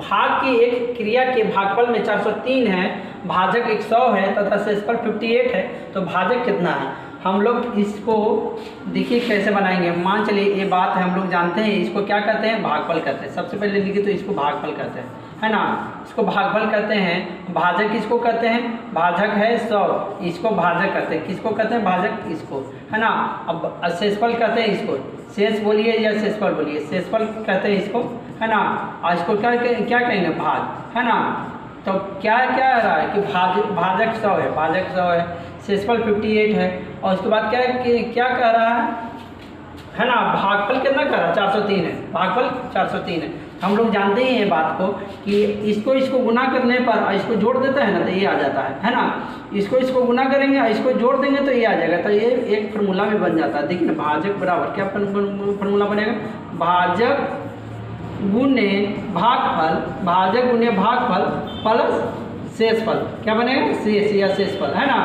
भाग की एक क्रिया के भागफल में 403 है, भाजक 100 है तथा शेषफल 58 है, तो भाजक कितना है? हम लोग इसको देखिए कैसे बनाएंगे। मान चलिए ये बात है, हम लोग जानते हैं इसको क्या कहते हैं, भागफल कहते हैं। सबसे पहले लिखिए तो इसको भागफल कहते हैं, है ना, इसको भागफल कहते हैं। भाजक किसको कहते हैं? भाजक है 100, इसको भाजक कहते हैं। किसको कहते हैं? भाजक, इसको, है ना। अब शेषफल कहते हैं इसको, शेष बोलिए या शेषफल बोलिए, शेषफल कहते हैं इसको, है ना। और इसको क्या कहेंगे? भाज, है ना। तो क्या क्या रहा है कि भाजक 100 है, भाजक 100 है, शेषफल 58 है, और उसके बाद क्या कह रहा है ना, भागफल कितना कह रहा है? 403 है, भागफल 403 है। हम लोग जानते ही हैं बात को कि इसको गुना करने पर इसको जोड़ देता है ना, तो ये आ जाता है ना। इसको गुना करेंगे, इसको जोड़ देंगे तो ये आ जाएगा। तो ये एक फार्मूला में बन जाता है। देखिए ना, भाजक बराबर क्या फार्मूला बनेगा? भाजक गुने भागफल, भाजक गुने भागफल प्लस शेषफल, क्या बनेगा? शेष या शेषफल, है ना।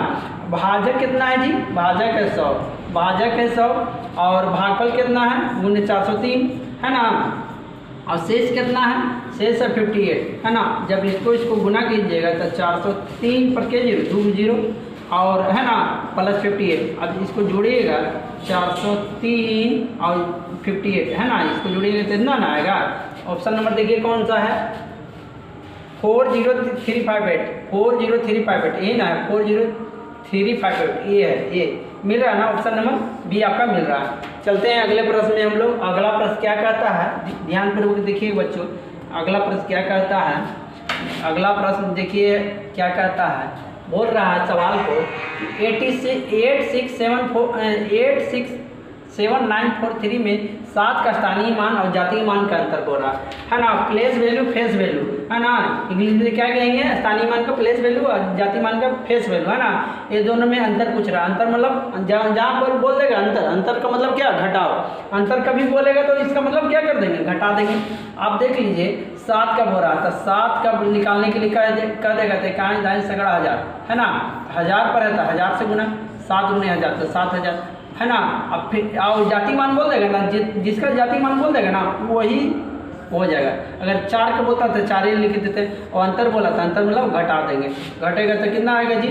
भाजक कितना है जी? भाजक है 100, भाजक है 100, और भागफल कितना है? गुने 403, है ना। और शेष कितना है? शेष है 58, है ना। जब इसको गुना कीजिएगा तो 403 पर के 0 और, है ना, प्लस 58। अब इसको जोड़िएगा 403 और 58, है ना, इसको जोड़िएगा तो इतना ना आएगा। ऑप्शन नंबर देखिए कौन सा है? 40358, 40358, ये ना है 40358, ये है, ये मिल रहा है ना। ऑप्शन नंबर बी आपका मिल रहा है। चलते हैं अगले प्रश्न में हम लोग। अगला प्रश्न क्या कहता है, ध्यान पूर्वक देखिए बच्चों, अगला प्रश्न क्या कहता है। अगला प्रश्न देखिए क्या कहता है, बोल रहा है सवाल को 86743 में 7 का स्थानीय मान और जातीय मान का अंतर बोल रहा है ना। प्लेस वैल्यू, फेस वैल्यू, है ना। इंग्लिश में क्या कहेंगे? स्थानीय मान का प्लेस वैल्यू और जातीय मान का फेस वैल्यू, है ना। ये दोनों में अंतर पूछ रहा है। अंतर मतलब जहाँ पर बोल देगा अंतर का मतलब क्या? घटाओ। अंतर कभी बोलेगा तो इसका मतलब क्या कर देंगे? घटा देंगे। आप देख लीजिए 7 कब हो रहा था, 7 कब निकालने के लिए कर देगा तो कहाँ दाएँ सगड़ा 1000, है ना। 1000 पर रहता, 1000 से गुना 7 गुने 1000 तो 7000, है ना। अब फिर और जाति मान बोल देगा ना, जिसका जाति मान बोल देगा ना वही हो जाएगा। अगर 4 का बोलता तो 4 ही लिख देते, और अंतर बोला था, अंतर मतलब घटा देंगे। घटेगा तो कितना आएगा जी?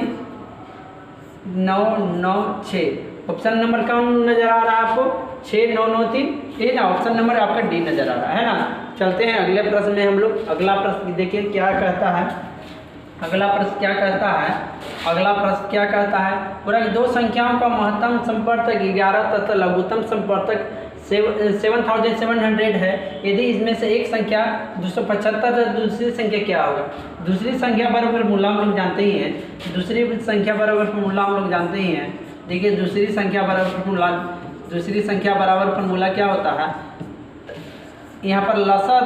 996। ऑप्शन नंबर कौन नजर आ रहा है आपको? 6993, ये ना ऑप्शन नंबर आपका डी नजर आ रहा है ना। चलते हैं अगले प्रश्न में हम लोग। अगला प्रश्न देखिए क्या कहता है। अगला प्रश्न क्या कहता है? अगला प्रश्न क्या कहता है? पूरा दो संख्याओं का महत्तम संपर्तक 11 तथा लघुत्तम संपर्तक 7700 है। यदि इसमें से एक संख्या 275 है, दूसरी संख्या क्या होगा? दूसरी संख्या बराबर मूला हम लोग जानते ही हैं। दूसरी संख्या बराबर फॉर्मूला हम लोग जानते ही हैं। देखिए दूसरी संख्या बराबर फॉर्मूला क्या होता है? यहाँ पर लसा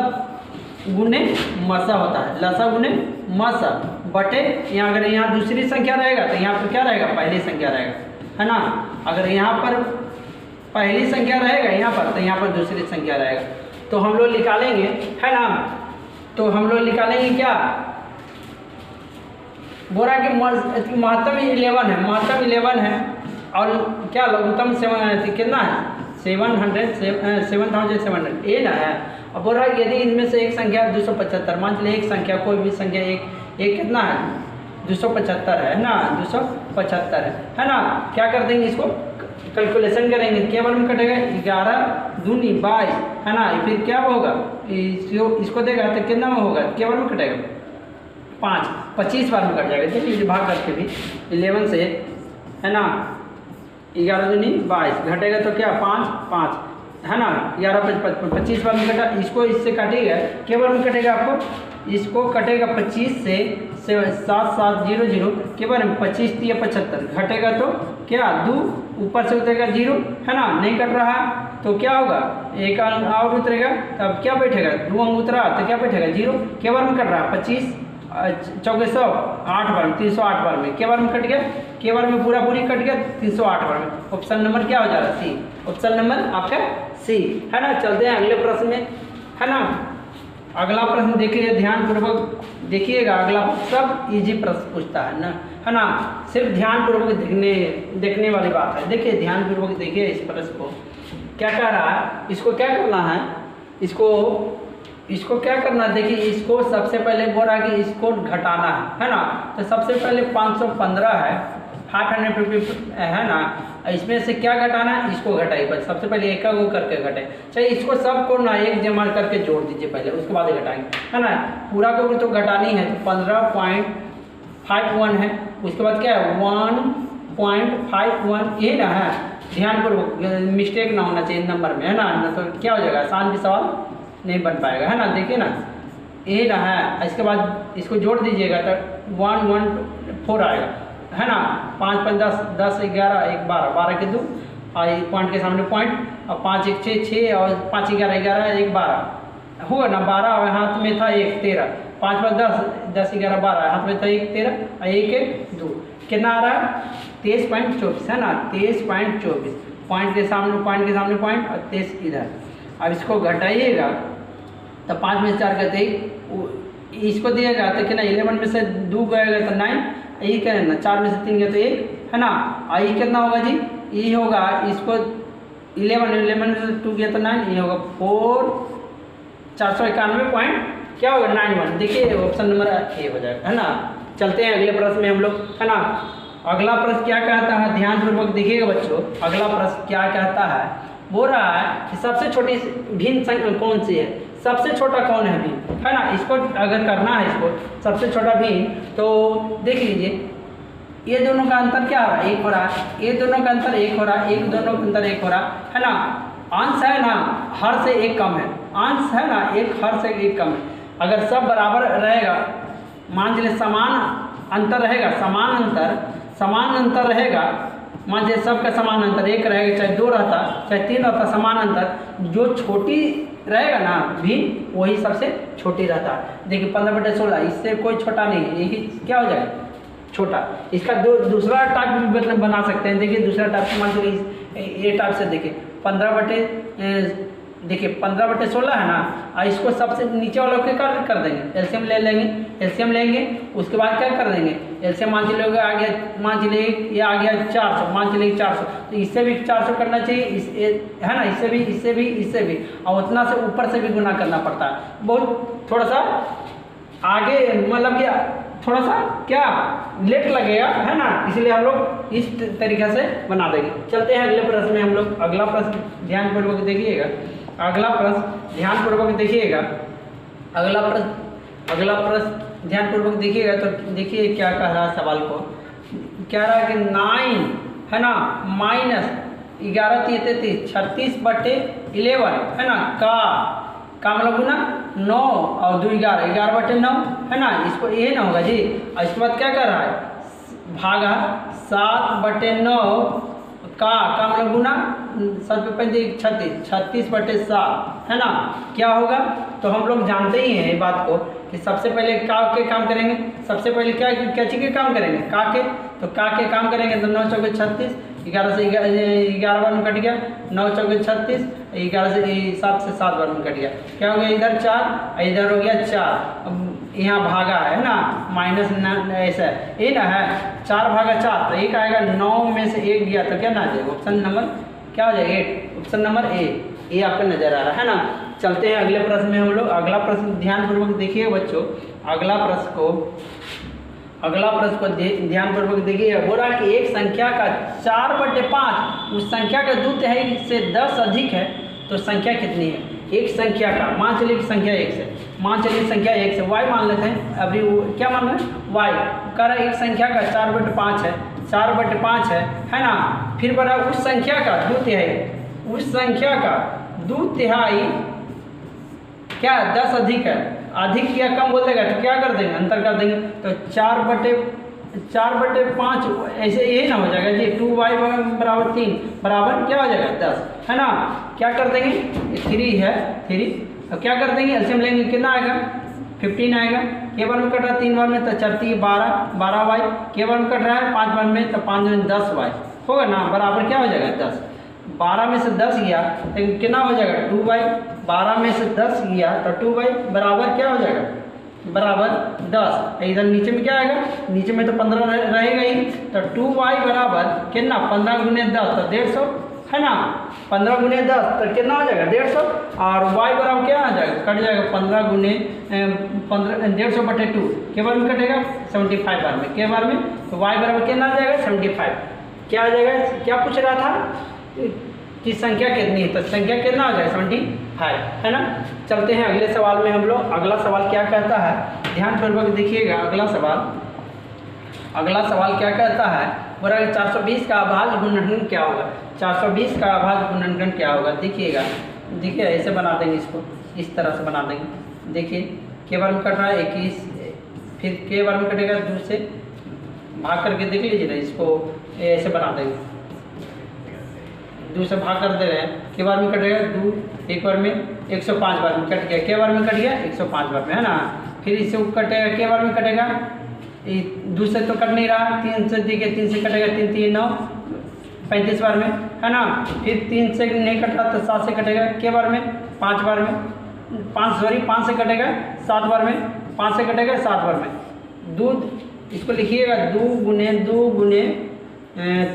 गुने मसा होता है, लसा गुने मसा बटे, यहाँ अगर यहाँ दूसरी संख्या रहेगा तो यहाँ पर क्या रहेगा? पहली संख्या रहेगा, है ना। अगर यहाँ पर पहली संख्या रहेगा यहाँ पर तो यहाँ पर दूसरी संख्या रहेगा। तो हम लोग निकालेंगे, है ना। तो हम लोग निकालेंगे क्या? बोरा के महत्तम 11 है, महत्तम 11 है, और क्या लघुत्तम 7 कितना है? 7700 ये ना है। अब बोल रहा है यदि इनमें से एक संख्या 275, मान चलिए एक संख्या, कोई भी संख्या एक कितना है? 275 है ना, 275 है ना। क्या कर देंगे? इसको कैलकुलेशन करेंगे, केवल में कटेगा 11 दूनी 22, है ना। फिर क्या होगा? इसको देगा तो कितना में होगा? केवल में कटेगा 5, 25 बार में कट जाएगा। देखिए भाग करके भी 11 से, है ना, 11 दूनी 22 घटेगा तो क्या? 5, है ना। 11 25 बार में कटा, इसको इससे काटेगा, केवल में कटेगा आपको, इसको कटेगा 25 से 7700 केवल में 25 3 75 घटेगा तो क्या? 2 ऊपर से उतरेगा 0, है ना, नहीं कट रहा तो क्या होगा? एक अंक और उतरेगा, तब क्या बैठेगा? 2 अंक उतरा तो क्या बैठेगा? 0। केवल में कट रहा 25 चौके 100 8 बार में, 308 बार में, केवल में कट गया, केवल में पूरा पूरी कट गया 308 बार में। ऑप्शन नंबर क्या हो जा रहा है? सी। ऑप्शन नंबर आपका सी, है ना। चलते हैं अगले प्रश्न में, है ना। अगला प्रश्न देखिए ध्यान पूर्वक देखिएगा। अगला सब इजी प्रश्न पूछता है ना, है ना। सिर्फ ध्यान पूर्वक देखने वाली बात है। देखिए ध्यान पूर्वक देखिए इस प्रश्न को क्या कह रहा है। इसको क्या करना है? इसको इसको क्या करना है, देखिए इसको सबसे पहले बोल रहा है कि इसको घटाना है ना। तो सबसे पहले 515 है, 550 है ना, इसमें से क्या घटाना है, इसको घटाइए पहले, सबसे पहले एक को करके घटाए। चलिए इसको सबको ना एक जमा करके जोड़ दीजिए पहले, उसके बाद घटाएंगे, है ना। पूरा को तो घटानी है, तो 15.51 है, उसके बाद क्या है 1.51, ये ना है। ध्यानपूर्वक, मिस्टेक ना होना चाहिए नंबर में, है ना, तो क्या हो जाएगा, आसान भी सवाल नहीं बन पाएगा, है ना। देखिए ना, ये ना है, इसके बाद इसको जोड़ दीजिएगा तो 114 आएगा, है ना। 5 5 10 10 11 1 12 12 के 2 और पॉइंट के सामने पॉइंट, और 5 1 6 6 और 5 11 11 1 12 हुआ ना। 12 और हाथ में था 1 13, 5 5 10 10 11 12 हाथ में था 1 13 और 1 1 2, कितना आ रहा है 23.24, है ना, 23.24। पॉइंट के सामने पॉइंट और 23 इधर। अब इसको घटाइएगा तो 5 में से 4 करते इसको दिएगा तो कितना 11 में से 2 गएगा तो 9, ये क्या है ना, 4 में से 3 गया तो 1, है ना। और ये कितना होगा जी, ये होगा इसको 11 में से 2 गया तो 9, ये होगा 491 पॉइंट क्या होगा 91। देखिए ऑप्शन नंबर ए हो जाएगा, है ना। चलते हैं अगले प्रश्न में हम लोग, है ना। अगला प्रश्न क्या कहता है, ध्यानपूर्वक देखिएगा बच्चों। अगला प्रश्न क्या कहता है, बोल रहा है कि सबसे छोटी भिन्न संख्या कौन सी है, सबसे छोटा कौन है भिन्न, है ना। इसको अगर करना है, इसको सबसे छोटा भिन्न, तो देख लीजिए ये दोनों का अंतर क्या हो रहा है, 1 हो रहा है, ये दोनों का अंतर 1 हो रहा है, एक दोनों का अंतर 1 हो रहा है ना। अंश है ना, हर से 1 कम है, अंश है ना, एक हर से 1 कम है। अगर सब बराबर रहेगा, मान लीजिए समान अंतर रहेगा, समान अंतर रहेगा, मान लीजिए सबका समान अंतर 1 रहेगा, चाहे 2 रहता चाहे 3 रहता, समान अंतर, जो छोटी रहेगा ना भी वही सबसे छोटी रहता है। देखिए 15/16, इससे कोई छोटा नहीं है, यही क्या हो जाएगा छोटा। इसका दूसरा टाइप भी मतलब बना सकते हैं। देखिए दूसरा टाइप मान लीजिए ये टाइप से, देखिए 15/16 है ना, और इसको सबसे नीचे वालों के कर देंगे, एलसीएम लेंगे, उसके बाद क्या कर देंगे, एलसीएम मान चलिए आ गया, मान चलिए ये आ गया 400, मान चलिए 400, तो इससे भी 400 करना चाहिए, है ना, इससे भी, और उतना से ऊपर से भी गुना करना पड़ता है। बहुत थोड़ा सा आगे मतलब कि थोड़ा सा क्या लेट लगेगा, है ना, इसलिए हम लोग इस तरीके से बना देंगे। चलते हैं अगले प्रश्न में हम लोग। अगला प्रश्न ध्यानपूर्वक देखिएगा, अगला प्रश्न ध्यानपूर्वक देखिएगा तो देखिए क्या कह रहा है सवाल को। कह रहा है कि 9 है ना माइनस 11 3 33 36/11 है ना का मतलब गुना 9 और 2 11 11/9 है ना। इसको ये ना होगा जी। और इसके बाद क्या कर रहा है, भागा 7/9 का मतलब गुना 7 पे 36/7 है ना। क्या होगा, तो हम लोग जानते ही हैं ये बात को कि सबसे पहले का के काम करेंगे, सबसे पहले क्या चीज़ के काम करेंगे, का के काम करेंगे तो 9 चौके 36, 11 से 11 बार में कट गया, 9 चौके 36, 11 से 7 से 7 बार में कट गया, क्या हो गया इधर 4 इधर हो गया 4। अब यहाँ भागा है ना, माइनस ऐसा ये ना है 4/4 तो 1 आएगा, 9 में से 1 गया तो क्या ना आ जाएगा, ऑप्शन नंबर क्या हो जाएगा 8, ऑप्शन नंबर ए आपको नजर आ रहा है ना। चलते हैं अगले प्रश्न में हम लोग। अगला प्रश्न ध्यानपूर्वक देखिए बच्चों, अगला प्रश्न को ध्यानपूर्वक देखिए। हो रहा है कि एक संख्या का 4/5 उस संख्या का 2/3 से 10 अधिक है तो संख्या कितनी है। एक संख्या का मान चलिए संख्या 1 से, y मान लेते हैं, अभी क्या मान रहे हैं y कह रहा है। एक संख्या का 4/5 है ना। फिर बड़ा उस संख्या का 2/3 क्या 10 अधिक है, अधिक या कम बोल देगा तो क्या कर देंगे, अंतर कर देंगे, तो 4/5 ऐसे यही ना हो जाएगा जी। 2y = 3 बराबर क्या हो जाएगा 10 है ना। क्या कर देंगे 3 है 3, तो क्या कर देंगे एलसीएम लेंगे, कितना आएगा 15 आएगा। के बार में कट रहा है 3 बार में तो 4 × 12y, के बार में कट रहा है 5 बार में तो 5 में 10y होगा ना, बराबर क्या हो जाएगा 10। 12 में से 10 गया तो कितना हो जाएगा 2y, 12 में से 10 गया तो 2y बराबर क्या हो जाएगा बराबर 10। इधर नीचे में क्या आएगा, नीचे में तो 15 रहेगा ही, तो 2y बराबर कितना 15 × 10 तो 150 है ना। 15 गुने 10 तो कितना हो जाएगा 150, और y बराबर क्या आ जाएगा, कट जाएगा 15 गुने 150/2 के बार में कटेगा 75 बार में, के बार में, तो y बराबर कितना आ जाएगा 75। क्या आ जाएगा, क्या पूछ रहा था कि संख्या कितनी है, तो संख्या कितना आ जाएगा 75, है ना। चलते हैं अगले सवाल में हम लोग। अगला सवाल क्या कहता है, ध्यानपूर्वक देखिएगा। अगला सवाल क्या कहता है, बोला 420 का अभाज्य गुणनखंड क्या होगा। 420 का अभाज्य गुणनखंड क्या होगा, देखिएगा। देखिए ऐसे बना देंगे, इसको इस तरह से बना देंगे। देखिए के बार में कट रहा है 21, फिर के बार में कटेगा 2 से भाग करके देख लीजिए ना, इसको ऐसे बना देंगे, 2 से भाग कर दे रहे हैं, के बार में कटेगा 2, एक बार में 105 बार में कट गया, के बार में कट गया 105 बार में, है ना। फिर इससे कटेगा, के बार में कटेगा 2 से तो कट नहीं रहा, 3 से देखिए 3 से कटेगा 3 3 9 35 बार में, है ना। फिर 3 से नहीं कट रहा तो 7 से कटेगा, के बार में 5 बार में, 5 से कटेगा 7 बार में, 5 से कटेगा 7 बार में। दूध इसको लिखिएगा 2 गुने 2 गुने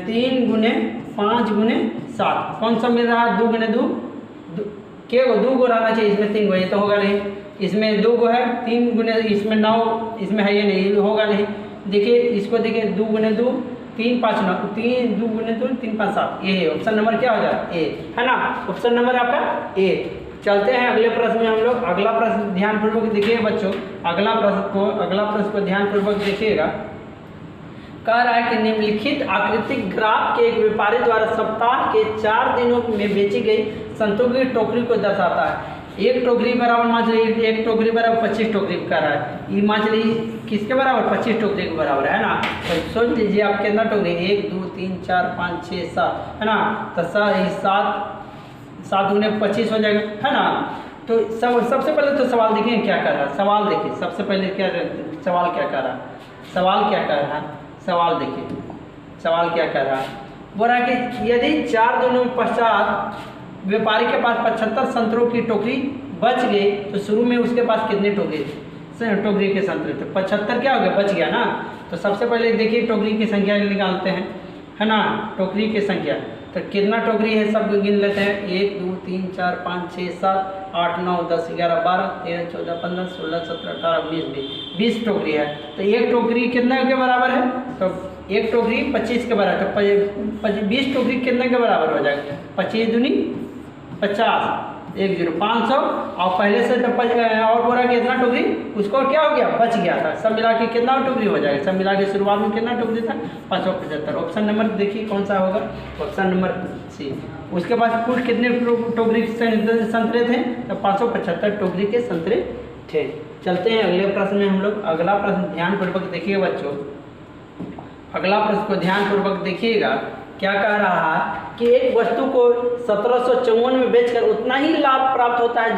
3 गुने 5 गुने 7, कौन सा मिल रहा है 2 गुने 2 के को 2 को रहना चाहिए, इसमें 3 को, ये तो होगा नहीं, इसमें 2 को है, 3 गुने इसमें 9 इसमें है, ये नहीं होगा नहीं। देखिए इसको देखिए 2 गुने 2 3 5 9, 3 2 गुने 2 3 5 7, ये है ऑप्शन नंबर क्या हो जाएगा ए, है ना। ऑप्शन नंबर आपका ए। चलते हैं अगले प्रश्न में हम लोग। अगला प्रश्न ध्यानपूर्वक देखिएगा बच्चों, अगला प्रश्न को ध्यानपूर्वक देखिएगा। कह रहा है कि निम्नलिखित आकृतिक ग्राफ के एक व्यापारी द्वारा सप्ताह के 4 दिनों में बेची गई संतों की टोकरी को दर्शाता है। एक टोकरी बराबर मान लीजिए, एक टोकरी बराबर 25 टोकरी का रहा है, ये मान लीजिए किसके बराबर 25 टोकरी के बराबर है ना। तो सोच लीजिए आप कितना टोकरी, 1 2 3 4 5 6 7, है ना। तो 7 गुने 25 हो जाएगा, है ना। तो सबसे पहले तो सवाल देखिए क्या कर रहा है, सवाल देखिए सबसे पहले क्या सवाल क्या कर रहा है, सवाल क्या कर रहा है, सवाल देखिए सवाल क्या कर रहा है। बोल रहा है कि यदि 4 दिनों पश्चात व्यापारी के पास 75 संतरों की टोकरी बच गई तो शुरू में उसके पास कितने टोकरी के संतरे थे, 75 क्या हो गया, बच गया ना। तो सबसे पहले देखिए टोकरी की संख्या निकालते हैं, है ना। टोकरी की संख्या तो कितना टोकरी है सब गिन लेते हैं, 1 2 3 4 5 6 7 8 9 10 11 12 13 14 15 16 17 18 19 20 टोकरी है। तो एक टोकरी कितने के बराबर है, तो एक टोकरी 25 के बराबर, तो 20 टोकरी कितने के बराबर हो जाएगा, 25 दूनी 50 1 0 500, और पहले से तो और बोला कि इतना टोकरी उसको क्या हो गया, बच गया था। सब मिला के कितना टोकरी हो जाएगा, सब मिला के शुरुआत में कितना टोकरी था 575। ऑप्शन नंबर देखिए कौन सा होगा, ऑप्शन नंबर सी। उसके पास कुल कितने टोकरी संतरे थे, तो 575 टोकरी के संतरे थे। चलते हैं अगले प्रश्न में हम लोग। अगला प्रश्न ध्यानपूर्वक देखिए बच्चों, अगला प्रश्न को ध्यानपूर्वक देखिएगा। क्या कह रहा है कि एक वस्तु को 1754 में बेचकर उतना ही लाभ प्राप्त होता है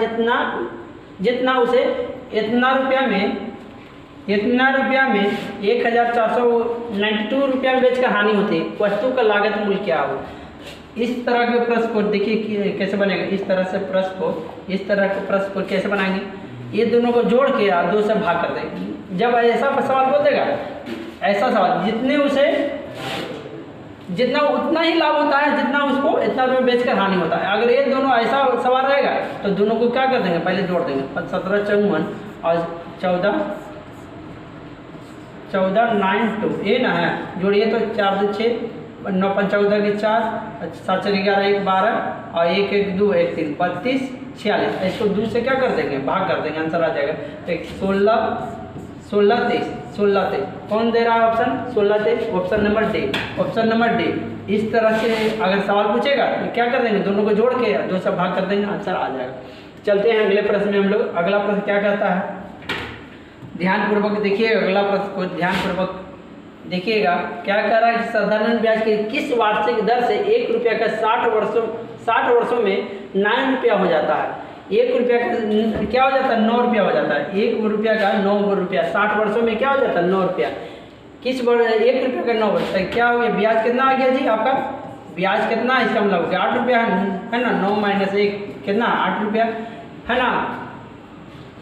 जितना उसे इतना रुपया में 1492 रुपया में बेचकर हानि होती है। वस्तु का लागत मूल्य क्या हो। इस तरह के प्रश्न को देखिए कैसे बनेगा, इस तरह के प्रश्न को कैसे बनाएंगे, ये दोनों को जोड़ के 2 से भाग कर देंगे। जब ऐसा सवाल को देगा, ऐसा सवाल जितना उतना ही लाभ होता है जितना उसको इतना रुपये बेचकर हानि होता है। अगर ये दोनों ऐसा सवाल रहेगा तो दोनों को क्या कर देंगे, पहले जोड़ देंगे। 1754 और 14 9 2 ये ना है, जोड़िए तो 4 2 6 9 5 14 के 4 7 4 11 1 12 और 1 1 2 1 3 32 46। इसको 2 से क्या कर देंगे, भाग कर देंगे, आंसर आ जाएगा 16 23 कौन दे रहा है option 16 23, option number D. Option number D. इस तरह से अगर सवाल पूछेगा तो क्या कर देंगे, दोनों को जोड़ के 2 से भाग कर देंगे, आंसर आ जाएगा। चलते हैं अगले प्रश्न में हम लोग। अगला प्रश्न क्या कहता है, ध्यानपूर्वक देखिए अगला प्रश्न को ध्यानपूर्वक देखिएगा। क्या कह रहा है कि साधारण ब्याज की किस वार्षिक दर से 1 रुपया का 60 वर्षों में 9 रुपया हो जाता है। 1 रुपया का क्या हो जाता है, 9 रुपया हो जाता है। 1 रुपया का 9 रुपया, 60 वर्षों में क्या हो जाता है, 9 रुपया। किस 1 रुपया का 9 वर्ष क्या हो गया, ब्याज कितना आ गया जी आपका, ब्याज कितना है इसका मतलब 8 रुपया है ना। 9 - 1 कितना 8 रुपया, है ना।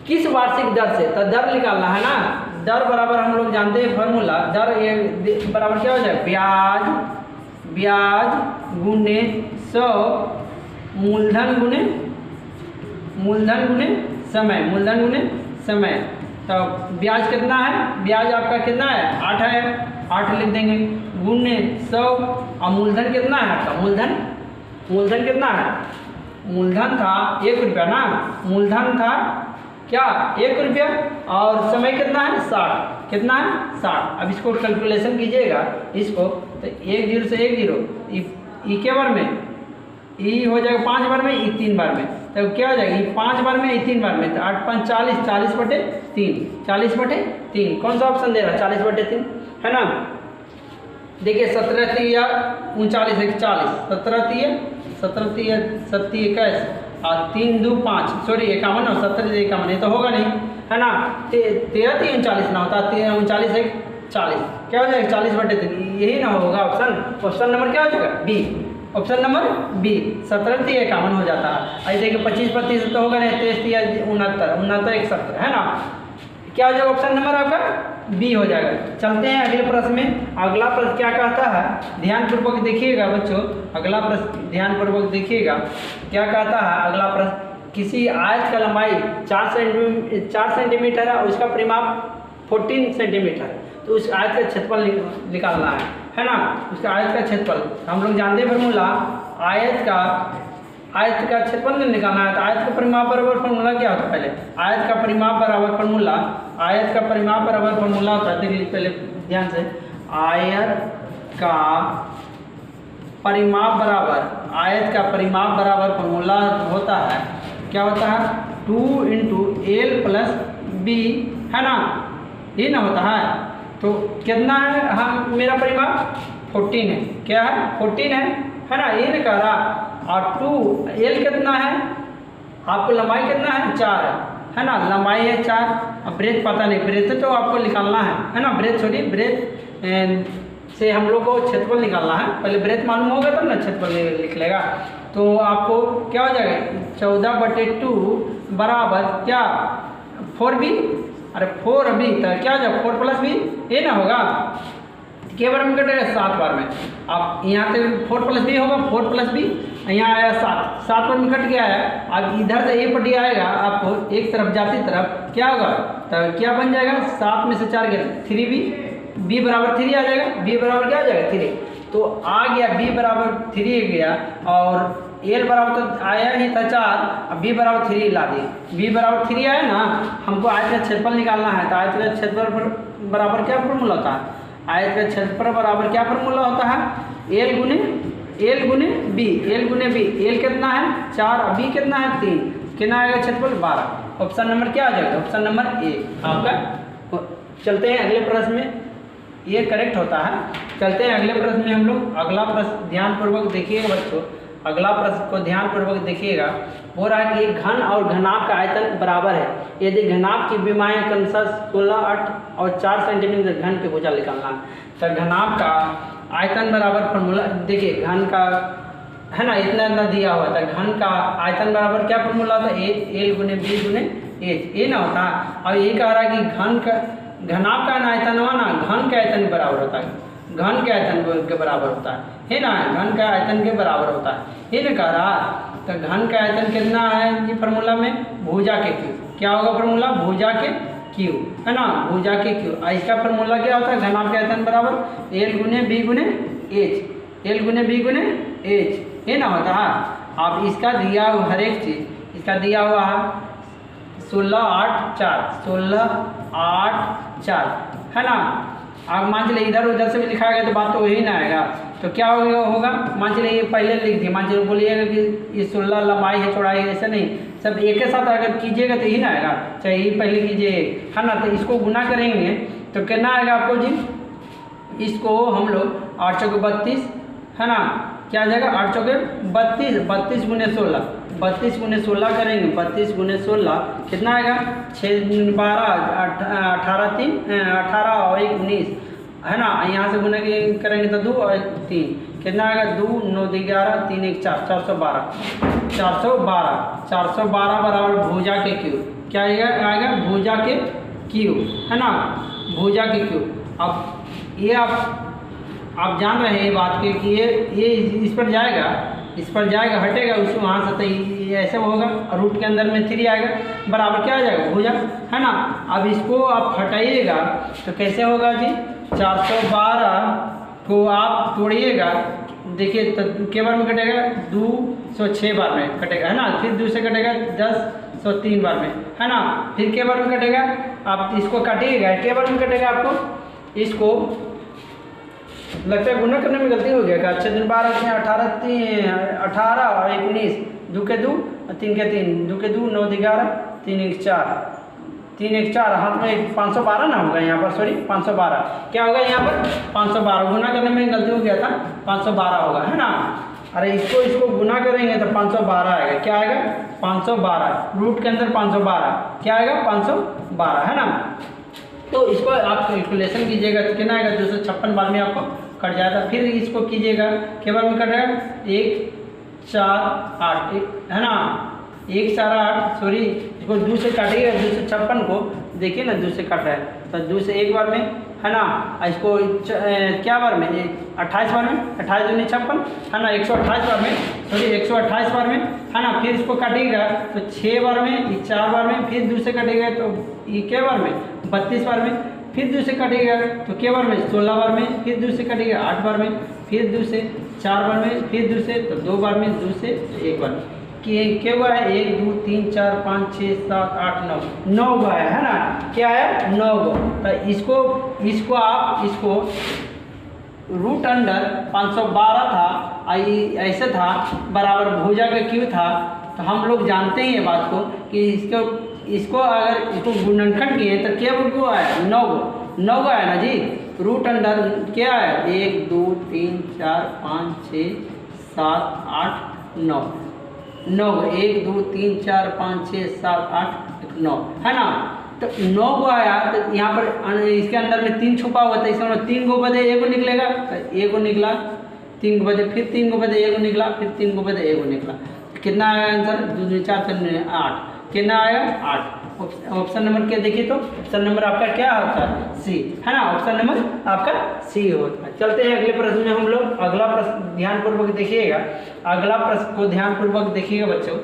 किस वार्षिक दर से, तो दर निकालना है ना। दर बराबर हम लोग जानते हैं फॉर्मूला, दर बराबर क्या हो जाए, ब्याज गुने 100 मूलधन गुने समय, मूलधन गुने समय। तो ब्याज कितना है, ब्याज आपका कितना है 8 है, 8 लिख देंगे गुने 100। और मूलधन कितना है आपका, मूलधन कितना है, मूलधन था 1 रुपया ना, मूलधन था क्या 1 रुपया, और समय कितना है 60, कितना है 60। अब इसको कैलकुलेशन कीजिएगा इसको, तो 1 0 से 1 0, ई के बार में ई हो जाएगा 5 बार में, ई 3 बार में, तो क्या हो जाएगा, ई 5 बार में, ई 3 बार में, तो 8 5 40, 40/3, 40/3। कौन सा ऑप्शन दे रहा है 40/3 है ना। देखिए 17 3 39 1 40, 17 3 7 21 और 3 2 5, सॉरी 51 और 17 51, ये तो होगा नहीं है ना। 13 3 39 ना होता, 39 1 40, क्या हो जाएगा 40/3, यही ना होगा ऑप्शन। ऑप्शन नंबर क्या हो जाएगा बी, ऑप्शन नंबर बी 17 3 51 हो जाता है। ऐसे कि 25% तो होगा नहीं, 23 3 69 69 71 है ना, क्या हो जाएगा ऑप्शन नंबर आपका बी हो जाएगा। चलते हैं अगले प्रश्न में। अगला प्रश्न क्या कहता है, ध्यानपूर्वक देखिएगा बच्चों, अगला प्रश्न ध्यानपूर्वक देखिएगा क्या कहता है। अगला प्रश्न, किसी आयत का लंबाई 4 सेंटीमीटर है और उसका परिमाप 14 सेंटीमीटर, तो उस आयत का क्षेत्रफल निकालना है ना। उसका आयत का क्षेत्रफल हम लोग जानते हैं फॉर्मूला, आयत का क्षेत्रफल निकालना है, तो आयत का परिमाप बराबर फॉर्मूला क्या होता है, पहले आयत का परिमाप बराबर फॉर्मूला, आयत का परिमाप बराबर फॉर्मूला होता है, देखिए पहले ध्यान से, आयत का परिमाप बराबर फॉर्मूला होता है, क्या होता है 2 × L + B है ना, ये ना होता है। तो कितना है हम मेरा परिमाप 14 है, क्या है 14 है ना, ये नहीं कह रहा। और 2 L कितना है, आपको लंबाई कितना है 4 है ना, लंबाई है 4। अब ब्रेथ पता नहीं, ब्रेथ तो आपको निकालना है ना, ब्रेथ से हम लोग को क्षेत्रफल निकालना है, पहले ब्रेथ मालूम होगा तब ना क्षेत्रफल लिख लेगा। तो आपको क्या हो जाएगा 14/2 बराबर क्या 4b, अरे 4b, तो क्या हो जाएगा 4 + b, ये ना होगा के बार में कटेगा 7 बार में। अब यहाँ पे 4 + b होगा, 4 + b, यहाँ आया 7 बार में कट गया है। अब इधर से ये पट्टी आएगा आपको एक तरफ जाती तरफ, क्या होगा तो क्या बन जाएगा 7 में से 4 गया 3b, b बराबर 3 आ जाएगा, b बराबर क्या आ जाएगा 3, तो आ गया b बराबर 3 गया, और L बराबर तो आया ही था 4, अब b बराबर 3 ला दिए, b बराबर 3 आया ना, हमको आयत का क्षेत्रफल निकालना है, तो आयत का क्षेत्रफल बराबर क्या फॉर्मूला होता है, आयत का क्षेत्रफल बराबर क्या फॉर्मूला होता है L गुने b, L गुने b, L कितना है 4, b कितना है 3, कितना आएगा क्षेत्रफल 12। ऑप्शन नंबर क्या आ जाएगा, ऑप्शन नंबर ए आपका। चलते हैं अगले प्रश्न में, ये करेक्ट होता है। चलते हैं अगले प्रश्न में हम लोग। अगला प्रश्न ध्यानपूर्वक देखिएगा बच्चों, अगला प्रश्न को ध्यानपूर्वक देखिएगा। हो रहा है कि घन और घनाभ का आयतन बराबर है, यदि घनाभ की विमाएँ क्रमशः 16 8 और 4 सेंटीमीटर घन की भुजा निकालना है, तो घनाभ का आयतन बराबर फॉर्मूला देखिए, घन का है ना इतना दिया हुआ था, घन का आयतन बराबर क्या फॉर्मूला था L गुने B गुने H, ये ना होता। अब ये कह रहा है कि घनाभ का आयतन हुआ ना घन के आयतन के बराबर होता है, घन के आयतन के बराबर होता है ना, घन का आयतन के बराबर होता है, ये ना कह रहा। तो घन का आयतन कितना है ये फार्मूला में भुजा के क्यू, क्या होगा फार्मूला भुजा के क्यू है ना, भुजा के क्यू। इसका फार्मूला क्या होता है घनाभ के आयतन बराबर L गुने B गुने H, L गुने B गुने H, ये ना होता है। अब इसका दिया हुआ हर एक चीज़ इसका दिया हुआ है 16 8 4, 16 8 4 है ना। अब मान चलिए इधर उधर से भी लिखा गया तो बात तो वही ना आएगा, तो क्या होगा मान चलिए ये पहले लिख दिए, मान चलिए बोलिएगा कि ये 16 लंबाई है चौड़ाई है, ऐसा नहीं, सब एक के साथ अगर कीजिएगा तो यही ना आएगा, चाहे ये पहले कीजिए है ना। तो इसको गुना करेंगे तो कितना आएगा आपको जी, इसको हम लोग 8 चौके 32 है ना, क्या आ जाएगा 8 चौके 32, 32 गुने 16, 32 गुने 16 करेंगे, 32 गुने 16 कितना आएगा 6 12 18 3 18 और 1 19 है ना। यहाँ से गुना करेंगे तो 2 और 3 कितना आएगा 2 9 11 3 1 4 412 बराबर भुजा के क्यू, क्या आएगा भुजा के क्यू है ना, भुजा के क्यू। अब ये आप जान रहे हैं ये बात के कि ये इस पर जाएगा इस पर जाएगा, हटेगा, उसी वहाँ से तो ऐसे होगा, रूट के अंदर में 3 आएगा, बराबर क्या आ जाएगा, भुजा, है ना। अब इसको आप हटाइएगा तो कैसे होगा जी, 412 को आप तोड़िएगा, देखिए तो के बार में कटेगा, 206 बार में कटेगा, है ना। फिर 2 से कटेगा 1003 बार में, है ना। फिर के बार में कटेगा, आप इसको काटिएगा, के बार में कटेगा आपको, इसको लगता है गुना करने में गलती हो गया क्या, 6 दिन 12 में 18 और 19, 2 के 2 3 के 3, 2 के 2 9 11 3 1 4 3 1 4, हाथ में 512 ना होगा यहाँ पर, सॉरी 512 क्या होगा यहाँ पर, 512 गुना करने में गलती हो गया था, 512 होगा, है ना। अरे इसको गुना करेंगे तो 512 आएगा, क्या आएगा, 512, रूट के अंदर 512 क्या आएगा, 512, है ना। तो इसको आप कैलकुलेशन कीजिएगा तो कितना आएगा, 256 बार में आपको कट जाएगा। फिर इसको कीजिएगा, के बार में कटेगा, 1 4 8, है ना, 1 4 8, सॉरी इसको 2 से काटिएगा, 256 को देखिए ना, 2 से काट रहा है तो 2 से 1 बार में, है ना। इसको क्या बार में, 28 बार में, 28 दूनी 56, है ना, 128 बार में, सॉरी 128 बार में, है ना। फिर इसको काटिएगा तो 6 बार में, 4 बार में, फिर 2 से कटेगा तो ये क्या बार में, 32 बार में, फिर 2 से कटेगा तो क्या बार में, 16 बार में, फिर 2 से कटेगा 8 बार में, फिर 2 से 4 बार में, फिर 2 से तो 2 बार में, 2 से 1 बार में, कि क्या हुआ है, 1 2 3 4 5 6 7 8 9, 9 हुआ है ना, क्या है, 9 गो। तो इसको आप इसको रूट अंडर 512 था, ऐसे था, बराबर भुजा का क्यों था, तो हम लोग जानते हैं ये बात को कि इसको अगर इसको गुणनखंड किए तो क्या गो आया, 9 गो आया ना जी। रूट अंडर क्या है, 1 2 3 4 5 6 7 8 9, 9 1 2 3 4 5 6 7 8 9, है ना। तो 9 को आया तो यहाँ पर इसके अंदर में 3 छुपा हुआ था, इसमें 3 को बदे 1 निकलेगा, तो 1 निकला, 3 को बदे फिर 3 को बदे 1 निकला, फिर 3 को बदे 1 निकला, कितना आया आंसर, 2 4 3 8, कितना आया 8। ऑप्शन नंबर क्या देखिए, तो ऑप्शन नंबर आपका क्या होता है, सी, है ना। ऑप्शन नंबर आपका सी होता है। चलते हैं अगले प्रश्न में हम लोग। अगला प्रश्न ध्यानपूर्वक देखिएगा, अगला प्रश्न को ध्यानपूर्वक देखिएगा बच्चों,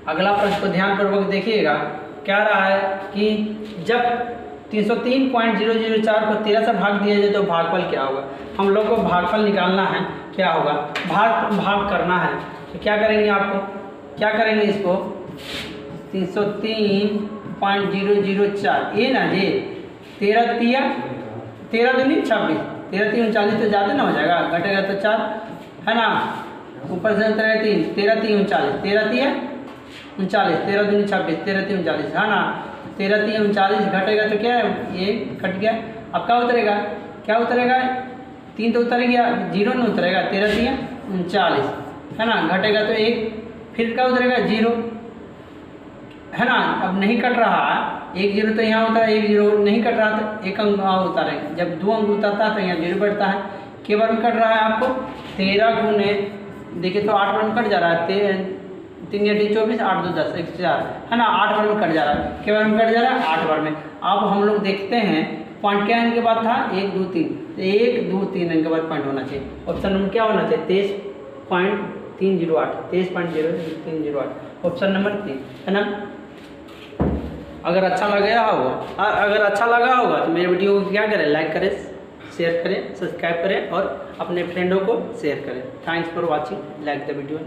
अगला प्रश्न को ध्यानपूर्वक देखिएगा। क्या रहा है कि जब 303.004 को 13 से भाग दिया जाए तो भागफल क्या होगा। हम लोग को भागफल निकालना है, क्या होगा, भाग करना है। तो क्या करेंगे, आपको क्या करेंगे, इसको 303.004 ये ना जी, 13 दूनी 26, 13 3 39 तो ज़्यादा ना हो जाएगा, घटेगा तो 4, है ना, ऊपर से 3 13 3 39, 13 3 39, 13 दूनी 26, 13 3 39, है ना। 13 3 39 घटेगा तो क्या है, ये कट गया। अब क्या उतरेगा, क्या उतरेगा, 3 तो उतर गया, 0 नहीं उतरेगा, 13 3 39, है ना, घटेगा तो 1, फिर क्या उतरेगा 0, है ना। अब नहीं कट रहा है, 1 0 तो यहाँ होता है, 1 0 नहीं कट रहा तो 1 अंक वहाँ उतारेंगे, जब 2 अंक उतरता है तो यहाँ 0 बैठता है। के बार में कट रहा है आपको, 13 गुने देखिए तो 8 बार में कट जा रहा है, 3 8 24 8 2 10 1 4, है ना, 8 बार में कट जा रहा है, के बार में कट जा रहा है 8 बार में। अब हम लोग देखते हैं पॉइंट क्या इनके बाद था, 1 2 3, 1 2 3 इनके बाद पॉइंट होना चाहिए। ऑप्शन नंबर क्या होना चाहिए, 23.308, 23.0308, ऑप्शन नंबर 3, है ना। अगर अच्छा लगा होगा तो मेरे वीडियो को क्या करें, लाइक करें, शेयर करें, सब्सक्राइब करें और अपने फ्रेंडों को शेयर करें। Thanks for watching, like the video.